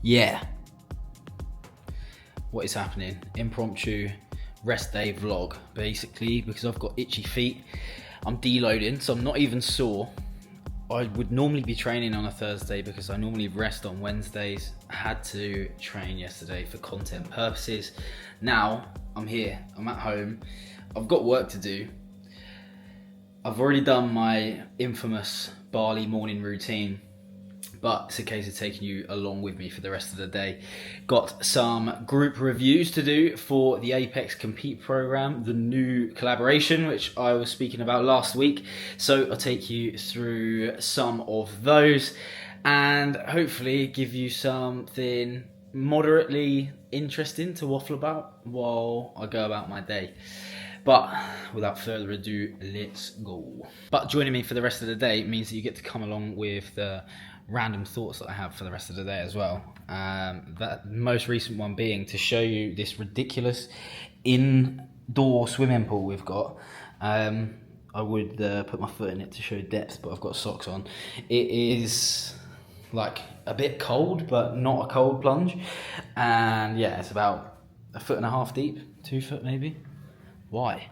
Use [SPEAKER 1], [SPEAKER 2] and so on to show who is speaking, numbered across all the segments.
[SPEAKER 1] Yeah. What is happening? Impromptu rest day vlog, basically, because I've got itchy feet. I'm deloading, so I'm not even sore. I would normally be training on a Thursday because I normally rest on Wednesdays. I had to train yesterday for content purposes. Now I'm here, I'm at home. I've got work to do. I've already done my infamous barley morning routine, but it's a case of taking you along with me for the rest of the day. Got some group reviews to do for the Apex Compete program, the new collaboration, which I was speaking about last week. So I'll take you through some of those and hopefully give you something moderately interesting to waffle about while I go about my day. But without further ado, let's go. But joining me for the rest of the day means that you get to come along with the random thoughts that I have for the rest of the day as well. That most recent one being to show you this ridiculous indoor swimming pool we've got. I would put my foot in it to show depth, but I've got socks on. It is like a bit cold, but not a cold plunge. And yeah, it's about 1.5 feet deep, 2 foot maybe. Why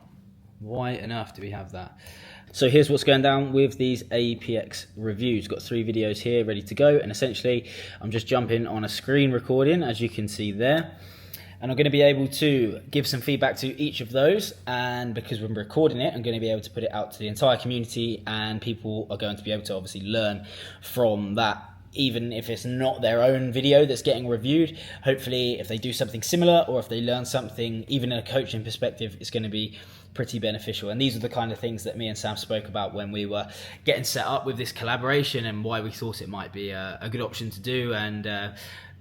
[SPEAKER 1] on earth do we have that? So here's what's going down with these APX reviews. Got 3 videos here ready to go, and essentially I'm just jumping on a screen recording, as you can see there, and I'm going to be able to give some feedback to each of those, and because we're recording it, I'm going to be able to put it out to the entire community, and people are going to be able to obviously learn from that. Even if it's not their own video that's getting reviewed, hopefully if they do something similar or if they learn something, even in a coaching perspective, it's going to be pretty beneficial. And these are the kind of things that me and Sam spoke about when we were getting set up with this collaboration, and why we thought it might be a good option to do, and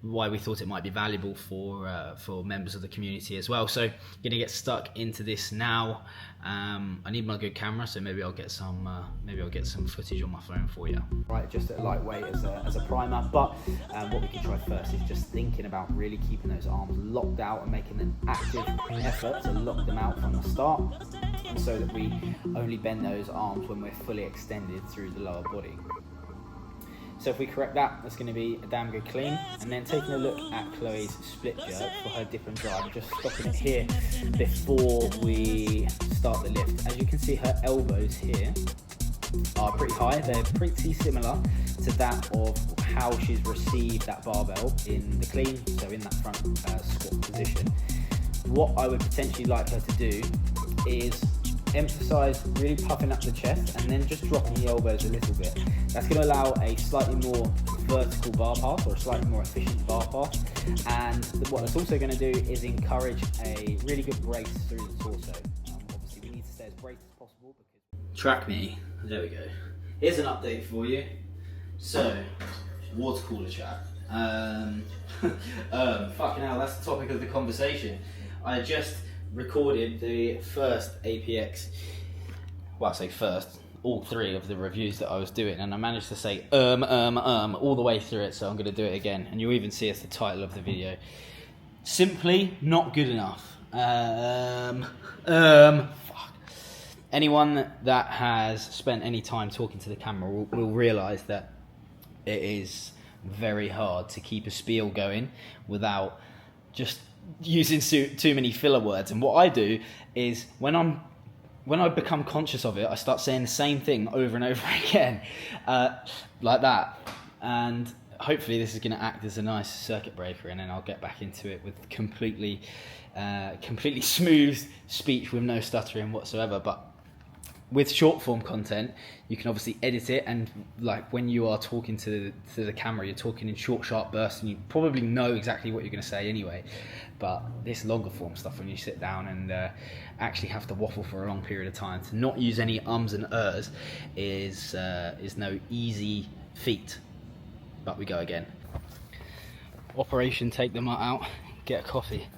[SPEAKER 1] why we thought it might be valuable for members of the community as well. So gonna get stuck into this now. I need my good camera, so maybe I'll get some footage on my phone for you. Right, just a lightweight as a primer, but what we can try first is just thinking about really keeping those arms locked out and making an active effort to lock them out from the start, and so that we only bend those arms when we're fully extended through the lower body. So if we correct that, that's going to be a damn good clean. And then taking a look at Chloe's split jerk for her dip and drive, just stopping it here before we start the lift. As you can see, her elbows here are pretty high. They're pretty similar to that of how she's received that barbell in the clean, so in that front squat position. What I would potentially like her to do is emphasize really puffing up the chest and then just dropping the elbows a little bit. That's going to allow a slightly more vertical bar path, or a slightly more efficient bar path. And what that's also going to do is encourage a really good brace through the torso. Obviously we need to stay as braced as possible. Track me. There we go. Here's an update for you. So, water cooler chat. Fucking hell, that's the topic of the conversation. I just recorded the first APX, well, I say first, all 3 of the reviews that I was doing, and I managed to say all the way through it, so I'm going to do it again, and you'll even see it's the title of the video. Simply not good enough. Fuck. Anyone that has spent any time talking to the camera will realise that it is very hard to keep a spiel going without just using too many filler words. And what I do is when I become conscious of it, I start saying the same thing over and over again, like that. And hopefully this is going to act as a nice circuit breaker, and then I'll get back into it with completely smooth speech with no stuttering whatsoever. But with short form content, you can obviously edit it, and like when you are talking to the camera, you're talking in short, sharp bursts, and you probably know exactly what you're going to say anyway. But this longer form stuff, when you sit down and actually have to waffle for a long period of time, to not use any ums and ers is no easy feat. But we go again. Operation take the mutt out, get a coffee,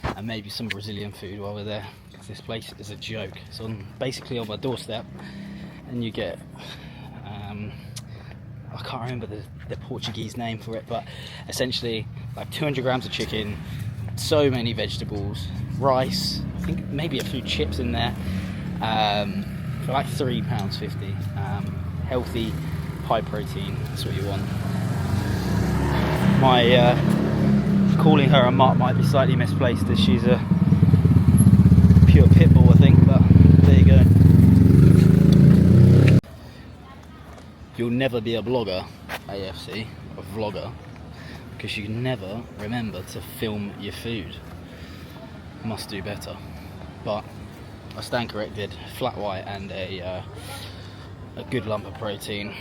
[SPEAKER 1] and maybe some Brazilian food while we're there. This place is a joke. It's basically on my doorstep, and you get I can't remember the Portuguese name for it, but essentially like 200 grams of chicken, so many vegetables, rice, I think maybe a few chips in there, for like £3.50. Healthy, high protein, that's what you want. My calling her a mutt might be slightly misplaced, as she's a pure pit bull, I think, but there you go. You'll never be a blogger, AFC, a vlogger, because you never remember to film your food. Must do better. But I stand corrected, flat white and a good lump of protein.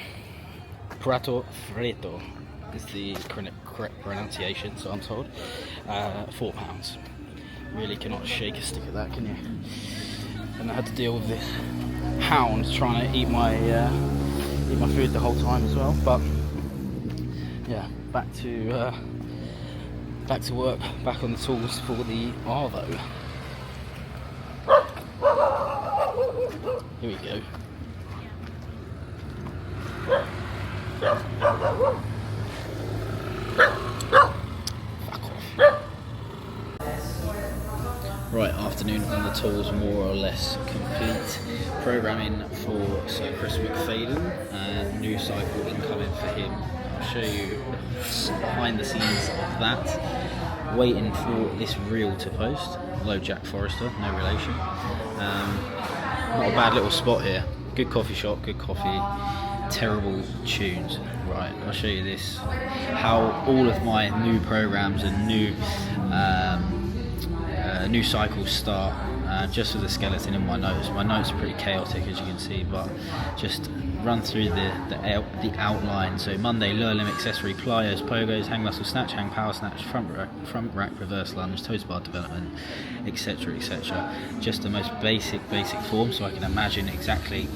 [SPEAKER 1] Prato fritto is the correct pronunciation, so I'm told. £4. Really cannot shake a stick of that, can you? And I had to deal with this hound trying to eat my food the whole time as well. But yeah, back to work, back on the tools for the Arvo. Here we go. Right, afternoon on the tools, more or less complete. Programming for Sir Chris McFadden, new cycle incoming for him. I'll show you behind the scenes of that. Waiting for this reel to post. Hello Jack Forrester, no relation. Not a bad little spot here. Good coffee shop, good coffee, terrible tunes. Right, I'll show you this. How all of my new programs and new cycles start. Just for the skeleton in my notes. My notes are pretty chaotic, as you can see, but just run through the outline. So Monday, lower limb accessory, plyos, pogos, hang muscle snatch, hang power snatch, front rack reverse lunge, toes bar development, etc, etc. Just the most basic form, so I can imagine exactly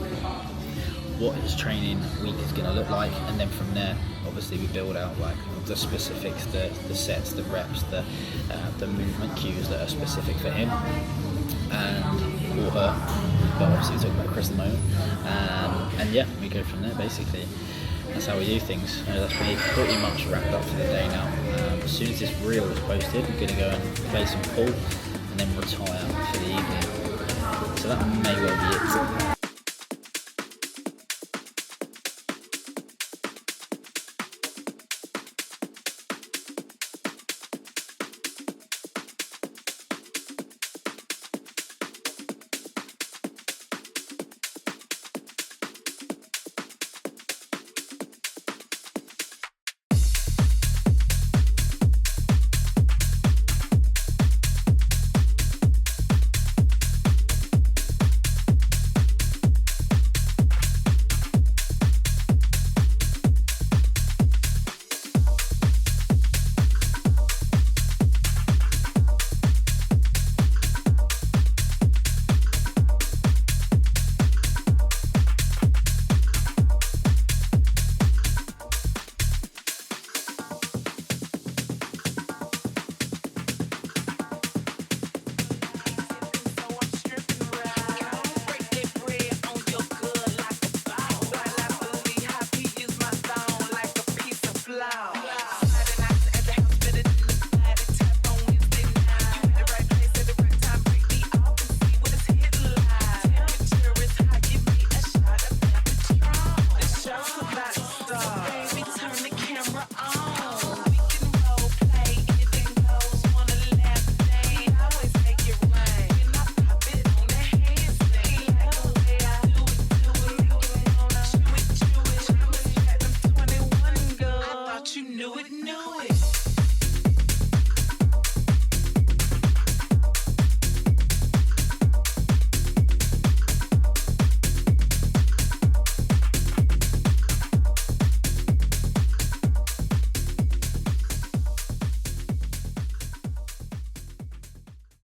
[SPEAKER 1] what his training week is going to look like, and then from there obviously we build out like the specifics, the sets, the reps, the movement cues that are specific for him or her, but obviously we're talking about Chris at the moment, and yeah, we go from there basically. That's how we do things. That's pretty much wrapped up for the day now. As soon as this reel is posted, I'm going to go and play some pool and then retire for the evening, so that may well be it.
[SPEAKER 2] You knew it.